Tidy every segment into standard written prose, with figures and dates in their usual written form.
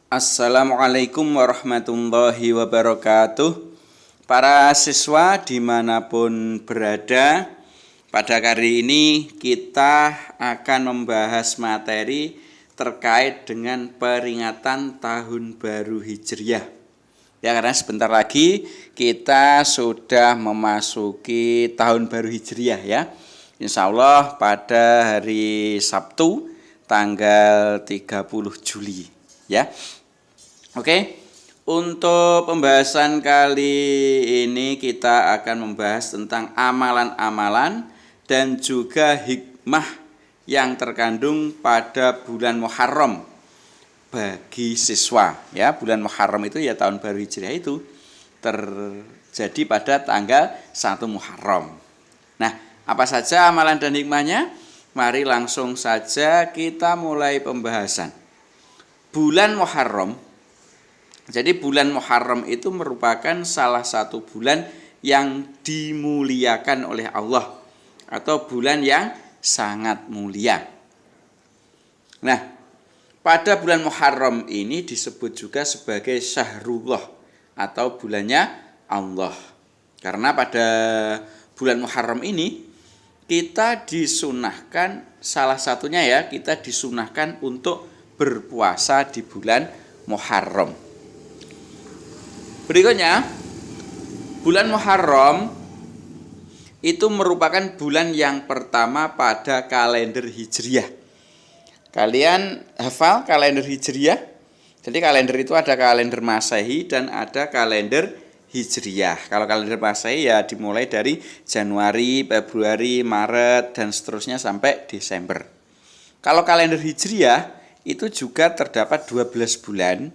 Assalamualaikum warahmatullahi wabarakatuh. Para siswa dimanapun berada, pada kali ini kita akan membahas materi terkait dengan peringatan Tahun Baru Hijriah. Ya, karena sebentar lagi kita sudah memasuki Tahun Baru Hijriah ya. Insya Allah pada hari Sabtu tanggal 30 Juli ya. Oke, untuk pembahasan kali ini kita akan membahas tentang amalan-amalan dan juga hikmah yang terkandung pada bulan Muharram bagi siswa. Ya, bulan Muharram itu ya tahun baru Hijriah itu terjadi pada tanggal 1 Muharram. Nah, apa saja amalan dan hikmahnya? Mari langsung saja kita mulai pembahasan. Bulan Muharram. Jadi bulan Muharram itu merupakan salah satu bulan yang dimuliakan oleh Allah atau bulan yang sangat mulia. Nah, pada bulan Muharram ini disebut juga sebagai Syahrullah atau bulannya Allah. Karena pada bulan Muharram ini kita disunahkan, salah satunya ya, kita disunahkan untuk berpuasa di bulan Muharram. Berikutnya, bulan Muharram itu merupakan bulan yang pertama pada kalender Hijriah. Kalian hafal kalender Hijriah? Jadi kalender itu ada kalender Masehi dan ada kalender Hijriah. Kalau kalender Masehi ya dimulai dari Januari, Februari, Maret, dan seterusnya sampai Desember. Kalau kalender Hijriah itu juga terdapat 12 bulan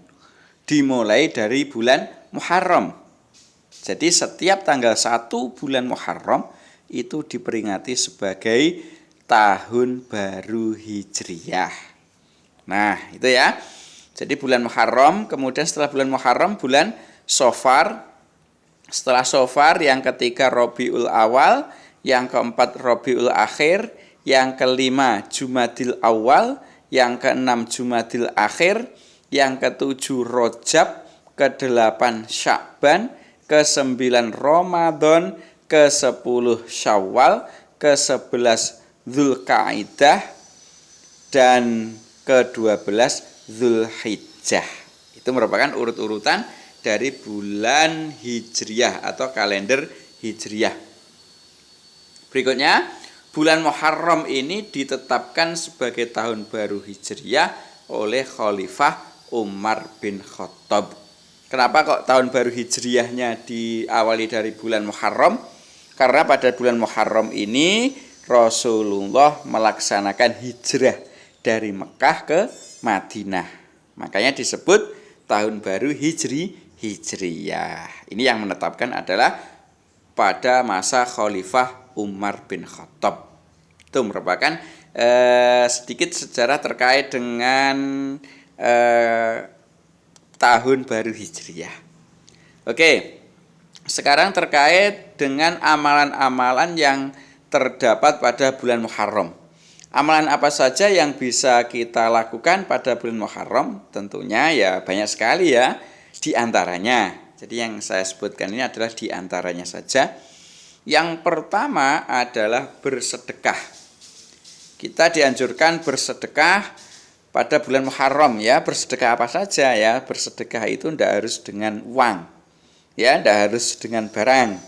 dimulai dari bulan Muharram. Jadi setiap tanggal 1 bulan Muharram itu diperingati sebagai Tahun Baru Hijriah. Nah, itu ya. Jadi bulan Muharram, kemudian setelah bulan Muharram bulan Shofar. Setelah Shofar yang ketiga Rabiul Awal, yang keempat Rabiul Akhir, yang kelima Jumadil Awal, yang keenam Jumadil Akhir, yang ketujuh Rajab, ke-8 Sya'ban, ke-9 Ramadan, ke-10 Syawal, ke-11 Dzulqa'dah, dan ke-12 Dzulhijjah. Itu merupakan urut-urutan dari bulan Hijriah atau kalender Hijriah. Berikutnya, bulan Muharram ini ditetapkan sebagai tahun baru Hijriah oleh Khalifah Umar bin Khattab. Kenapa kok tahun baru Hijriahnya diawali dari bulan Muharram? Karena pada bulan Muharram ini Rasulullah melaksanakan hijrah dari Mekah ke Madinah. Makanya disebut tahun baru Hijriyah. Ini yang menetapkan adalah pada masa Khalifah Umar bin Khattab. Itu merupakan sedikit sejarah terkait dengan Tahun Baru Hijriah. Oke, sekarang terkait dengan amalan-amalan yang terdapat pada bulan Muharram. Amalan apa saja yang bisa kita lakukan pada bulan Muharram? Tentunya ya banyak sekali ya. Di antaranya, jadi yang saya sebutkan ini adalah di antaranya saja. Yang pertama adalah bersedekah. Kita dianjurkan bersedekah pada bulan Muharram ya. Bersedekah apa saja ya? Bersedekah itu tidak harus dengan uang ya, tidak harus dengan barang,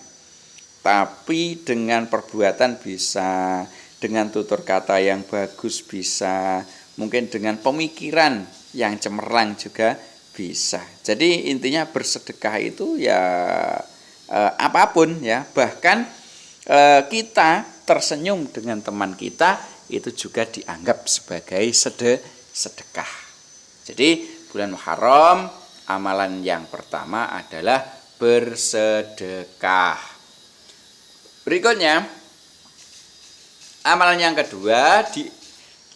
tapi dengan perbuatan bisa, dengan tutur kata yang bagus bisa, mungkin dengan pemikiran yang cemerlang juga bisa. Jadi intinya bersedekah itu ya apapun ya, bahkan kita tersenyum dengan teman kita itu juga dianggap sebagai sedekah. Jadi bulan Muharram amalan yang pertama adalah bersedekah. Berikutnya amalan yang kedua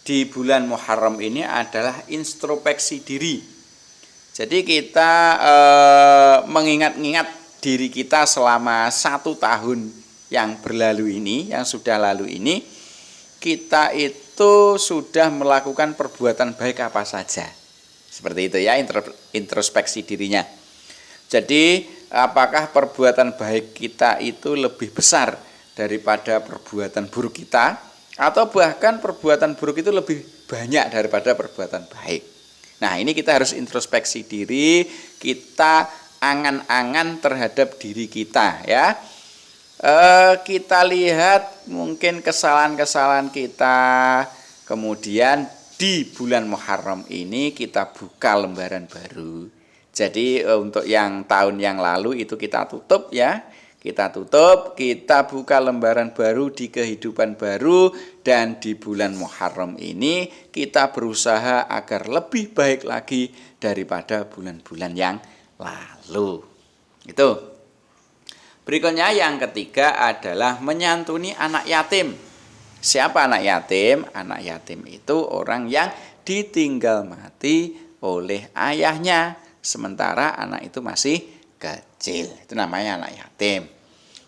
di bulan Muharram ini adalah introspeksi diri. Jadi kita mengingat-ingat diri kita selama 1 tahun yang berlalu ini, yang sudah lalu ini, kita itu sudah melakukan perbuatan baik apa saja Seperti itu ya, introspeksi dirinya. Jadi apakah perbuatan baik kita itu lebih besar daripada perbuatan buruk kita, atau bahkan perbuatan buruk itu lebih banyak daripada perbuatan baik. Nah, ini kita harus introspeksi diri, kita angan-angan terhadap diri kita ya. Kita lihat mungkin kesalahan-kesalahan kita, kemudian di bulan Muharram ini kita buka lembaran baru. Jadi untuk yang tahun yang lalu itu kita tutup ya, kita buka lembaran baru di kehidupan baru, dan di bulan Muharram ini kita berusaha agar lebih baik lagi daripada bulan-bulan yang lalu. Itu. Berikutnya yang ketiga adalah menyantuni anak yatim. Siapa anak yatim? Anak yatim itu orang yang ditinggal mati oleh ayahnya, sementara anak itu masih kecil. Itu namanya anak yatim.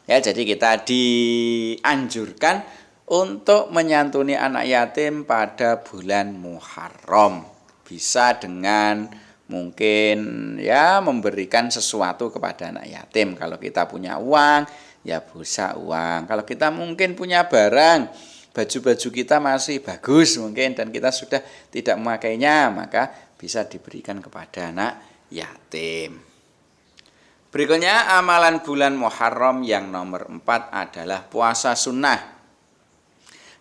Ya, jadi kita dianjurkan untuk menyantuni anak yatim pada bulan Muharram. Bisa dengan mungkin ya memberikan sesuatu kepada anak yatim. Kalau kita punya uang, ya bisa uang. Kalau kita mungkin punya barang, baju-baju kita masih bagus mungkin dan kita sudah tidak memakainya, maka bisa diberikan kepada anak yatim. Berikutnya amalan bulan Muharram yang nomor 4 adalah puasa sunnah.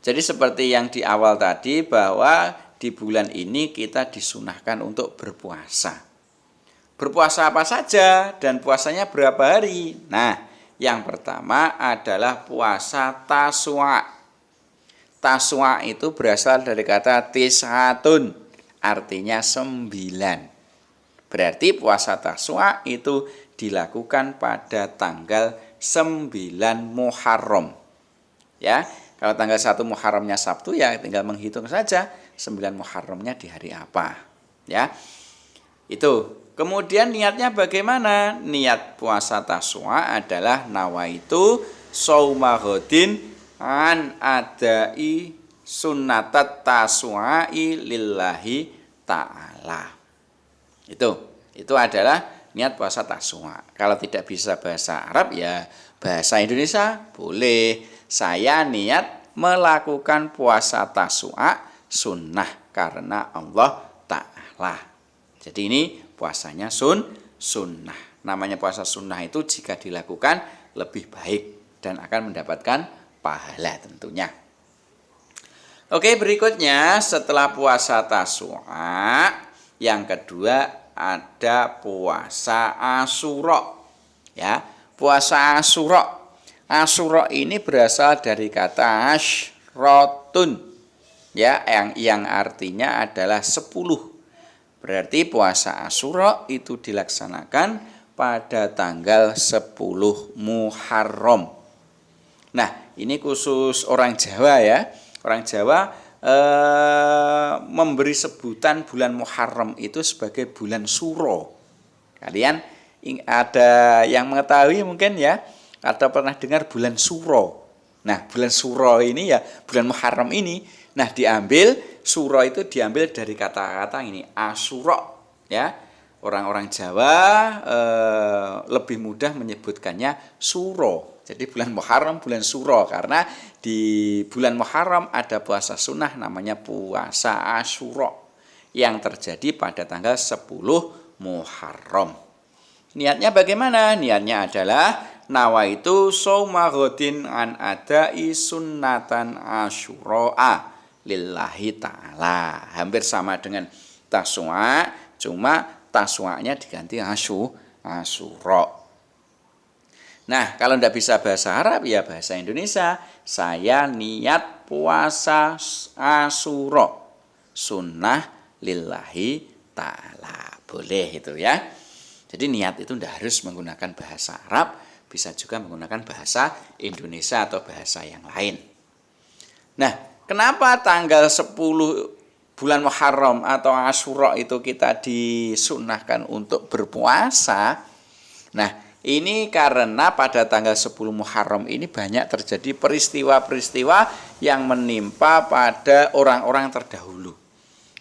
Jadi seperti yang di awal tadi, bahwa di bulan ini kita disunahkan untuk berpuasa. Berpuasa apa saja dan puasanya berapa hari? Nah, yang pertama adalah puasa Taswa'. Taswa' itu berasal dari kata tis'atun, artinya 9. Berarti puasa Taswa' itu dilakukan pada tanggal 9 Muharram. Ya, kalau tanggal 1 Muharramnya Sabtu ya tinggal menghitung saja 9 Muharramnya di hari apa. Ya. Itu. Kemudian niatnya bagaimana? Niat puasa Taswa' adalah nawaitu shauma ghadin an adai sunnatat taswa'i lillahi ta'ala. Itu adalah niat puasa Taswa'. Kalau tidak bisa bahasa Arab ya bahasa Indonesia boleh. Saya niat melakukan puasa Taswa' sunnah karena Allah Ta'ala. Jadi ini puasanya sunnah. Namanya puasa sunnah itu jika dilakukan lebih baik dan akan mendapatkan pahala tentunya. Oke, berikutnya setelah puasa Taswa', yang kedua ada puasa Asyura. Ya, puasa Asyura. Asyura ini berasal dari kata asyrotun. Ya, yang artinya adalah 10. Berarti puasa Asyura itu dilaksanakan pada tanggal 10 Muharram. Nah, ini khusus orang Jawa ya. Orang Jawa memberi sebutan bulan Muharram itu sebagai bulan Suro. Kalian ada yang mengetahui mungkin ya, atau pernah dengar bulan Suro. Nah, bulan Suro ini ya, bulan Muharram ini. Nah, Suro itu diambil dari kata-kata ini, Asyura ya. Orang-orang Jawa lebih mudah menyebutkannya Suro. Jadi bulan Muharram bulan Suro, karena di bulan Muharram ada puasa sunnah namanya puasa Asyura yang terjadi pada tanggal 10 Muharram. Niatnya bagaimana? Niatnya adalah nawaitu shauma ghadin an adai sunnatan asyura'a lillahi ta'ala. Hampir sama dengan Taswa', cuma Taswa'nya diganti Asyura. Nah, kalau tidak bisa bahasa Arab ya bahasa Indonesia. Saya niat puasa Asyura sunnah lillahi ta'ala. Boleh itu ya. Jadi niat itu tidak harus menggunakan bahasa Arab, bisa juga menggunakan bahasa Indonesia atau bahasa yang lain. Nah, kenapa tanggal 10 bulan Muharram atau Asyura itu kita disunnahkan untuk berpuasa? Nah, ini karena pada tanggal 10 Muharram ini banyak terjadi peristiwa-peristiwa yang menimpa pada orang-orang terdahulu.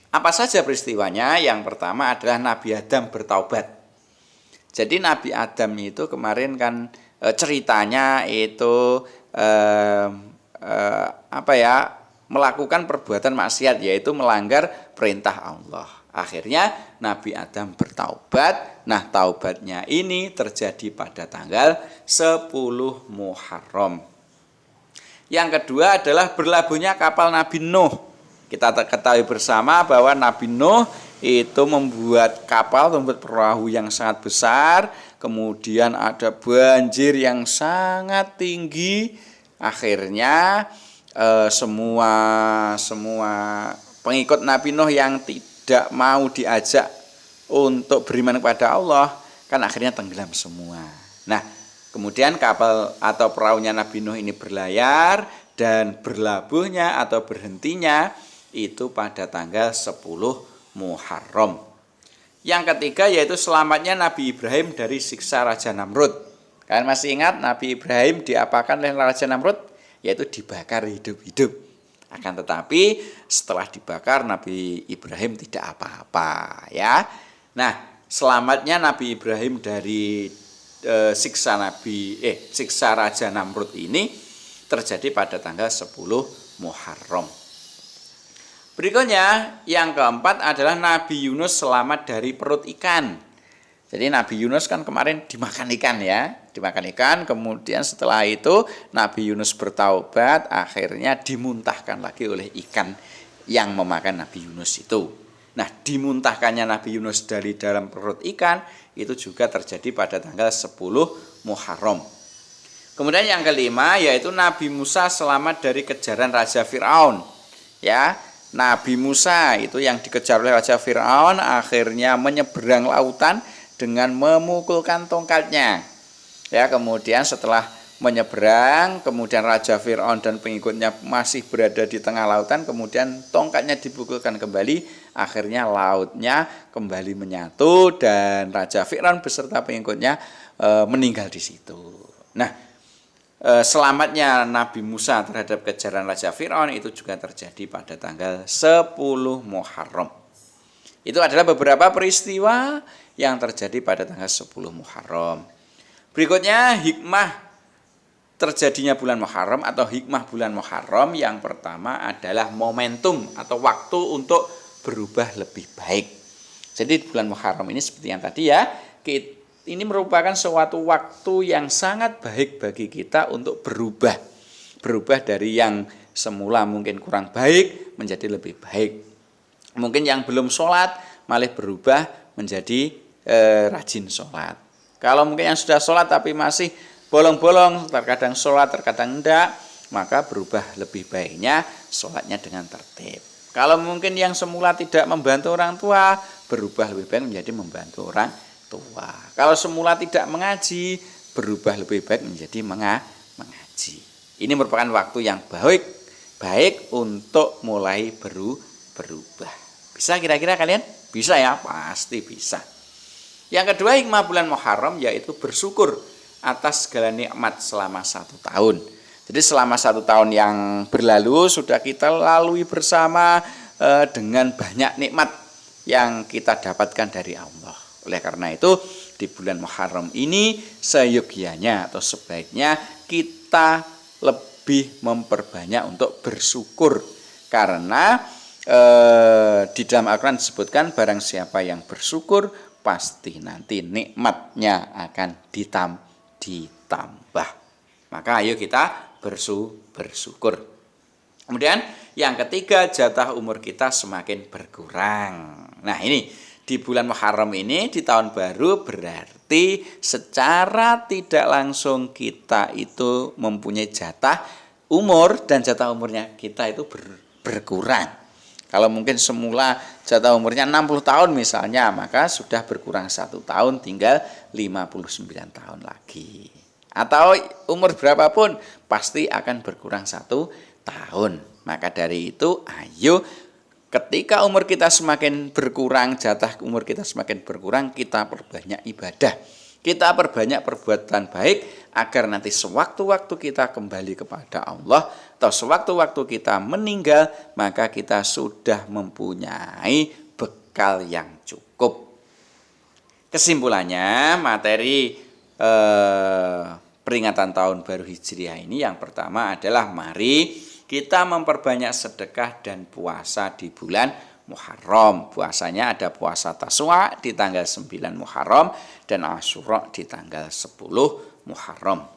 Apa saja peristiwanya? Yang pertama adalah Nabi Adam bertaubat. Jadi Nabi Adam itu kemarin kan ceritanya itu melakukan perbuatan maksiat, yaitu melanggar perintah Allah. Akhirnya Nabi Adam bertaubat. Nah, taubatnya ini terjadi pada tanggal 10 Muharram. Yang kedua adalah berlabuhnya kapal Nabi Nuh. Kita ketahui bersama bahwa Nabi Nuh itu membuat kapal, membuat perahu yang sangat besar, kemudian ada banjir yang sangat tinggi. Akhirnya semua pengikut Nabi Nuh yang tidak mau diajak untuk beriman kepada Allah kan akhirnya tenggelam semua. Nah, kemudian kapal atau perahunya Nabi Nuh ini berlayar dan berlabuhnya atau berhentinya itu pada tanggal 10 Muharram. Yang ketiga yaitu selamatnya Nabi Ibrahim dari siksa Raja Namrud. Kalian masih ingat Nabi Ibrahim diapakan oleh Raja Namrud? Yaitu dibakar hidup-hidup. Akan tetapi setelah dibakar Nabi Ibrahim tidak apa-apa ya. Nah, selamatnya Nabi Ibrahim dari siksa Raja Namrud ini terjadi pada tanggal 10 Muharram. Berikutnya yang keempat adalah Nabi Yunus selamat dari perut ikan. Jadi Nabi Yunus kan kemarin dimakan ikan ya, dimakan ikan, kemudian setelah itu Nabi Yunus bertaubat, akhirnya dimuntahkan lagi oleh ikan yang memakan Nabi Yunus itu. Nah, dimuntahkannya Nabi Yunus dari dalam perut ikan itu juga terjadi pada tanggal 10 Muharram. Kemudian yang kelima yaitu Nabi Musa selamat dari kejaran Raja Fir'aun. Ya, Nabi Musa itu yang dikejar oleh Raja Fir'aun akhirnya menyeberang lautan dengan memukulkan tongkatnya. Ya, kemudian setelah menyeberang, kemudian Raja Fir'aun dan pengikutnya masih berada di tengah lautan, kemudian tongkatnya dipukulkan kembali, akhirnya lautnya kembali menyatu dan Raja Fir'aun beserta pengikutnya meninggal di situ. Nah, selamatnya Nabi Musa terhadap kejaran Raja Fir'aun itu juga terjadi pada tanggal 10 Muharram. Itu adalah beberapa peristiwa yang terjadi pada tanggal 10 Muharram. Berikutnya hikmah terjadinya bulan Muharram atau hikmah bulan Muharram yang pertama adalah momentum atau waktu untuk berubah lebih baik. Jadi bulan Muharram ini seperti yang tadi ya, ini merupakan suatu waktu yang sangat baik bagi kita untuk berubah. Berubah dari yang semula mungkin kurang baik menjadi lebih baik. Mungkin yang belum sholat malah berubah menjadi rajin sholat. Kalau mungkin yang sudah sholat tapi masih bolong-bolong, terkadang sholat, terkadang enggak, maka berubah lebih baiknya sholatnya dengan tertib. Kalau mungkin yang semula tidak membantu orang tua, berubah lebih baik menjadi membantu orang tua. Kalau semula tidak mengaji, berubah lebih baik menjadi mengaji. Ini merupakan waktu yang baik untuk mulai berubah. Bisa kira-kira kalian? Bisa ya? Pasti bisa. Yang kedua hikmah bulan Muharram yaitu bersyukur atas segala nikmat selama 1 tahun. Jadi selama 1 tahun yang berlalu sudah kita lalui bersama dengan banyak nikmat yang kita dapatkan dari Allah. Oleh karena itu di bulan Muharram ini seyogyanya atau sebaiknya kita lebih memperbanyak untuk bersyukur. Karena di dalam Al-Quran disebutkan barang siapa yang bersyukur pasti nanti nikmatnya akan ditambah. Maka ayo kita bersyukur. Kemudian yang ketiga jatah umur kita semakin berkurang. Nah ini di bulan Muharram ini di tahun baru berarti secara tidak langsung kita itu mempunyai jatah umur dan jatah umurnya kita itu berkurang. Kalau mungkin semula jatah umurnya 60 tahun misalnya, maka sudah berkurang 1 tahun tinggal 59 tahun lagi. Atau umur berapapun pasti akan berkurang 1 tahun. Maka dari itu ayo ketika umur kita semakin berkurang, jatah umur kita semakin berkurang, kita perbanyak ibadah. Kita perbanyak perbuatan baik agar nanti sewaktu-waktu kita kembali kepada Allah, atau sewaktu-waktu kita meninggal, maka kita sudah mempunyai bekal yang cukup. Kesimpulannya, materi peringatan tahun baru Hijriah ini yang pertama adalah mari kita memperbanyak sedekah dan puasa di bulan Muharram. Puasanya ada puasa Taswa di tanggal 9 Muharram dan Asyura di tanggal 10 Muharram.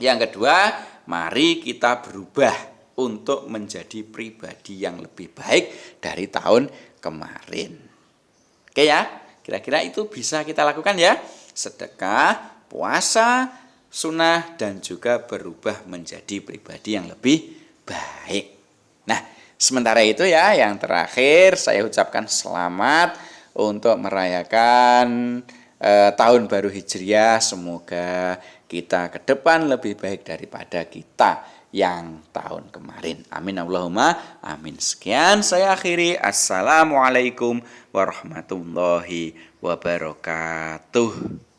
Yang kedua, mari kita berubah untuk menjadi pribadi yang lebih baik dari tahun kemarin. Oke ya, kira-kira itu bisa kita lakukan ya. Sedekah, puasa, sunnah, dan juga berubah menjadi pribadi yang lebih baik. Nah, sementara itu ya, yang terakhir saya ucapkan selamat untuk merayakan tahun baru Hijriah. Semoga kita ke depan lebih baik daripada kita yang tahun kemarin. Amin Allahumma amin. Sekian saya akhiri. Assalamualaikum warahmatullahi wabarakatuh.